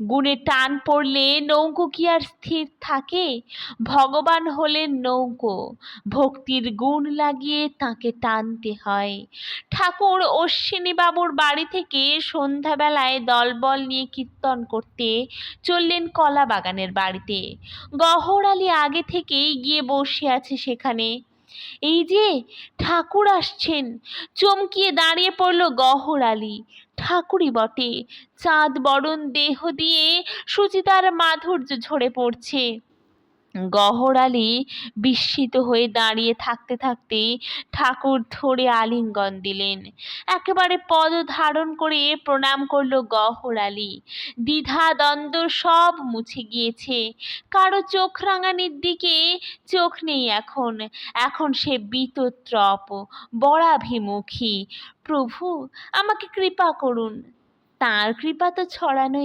গুণে টান পড়লে নৌকো কি আর স্থির থাকে? ভগবান হলেন নৌকো, ভক্তির গুণ লাগিয়ে তাকে টানতে হয়। ঠাকুর অশ্বিনী বাবুর বাড়ি থেকে সন্ধ্যাবেলায় দলবল নিয়ে কীর্তন করতে চললেন কলা বাগানের বাড়িতে। গহর আলী আগে থেকেই গিয়ে বসে আছে সেখানে। এই যে ঠাকুর আসছেন! চমকিয়ে দাঁড়িয়ে পড়ল গহর আলী। ঠাকুরই বটে, চাঁদ বরণ দেহ দিয়ে সুচিতার মাধুর্য ঝরে পড়ছে। গহর আলী বিস্মিত হয়ে দাঁড়িয়ে থাকতে থাকতেই ঠাকুর ধরে আলিঙ্গন দিলেন। একেবারে পদ ধারণ করে প্রণাম করল গহর আলী। দ্বিধা দ্বন্দ্ব সব মুছে গিয়েছে। কারো চোখ রাঙানির দিকে চোখ নেই এখন। এখন সে বীতত্রপ, বরাভিমুখী। প্রভু, আমাকে কৃপা করুন। তাঁর কৃপা তো ছড়ানো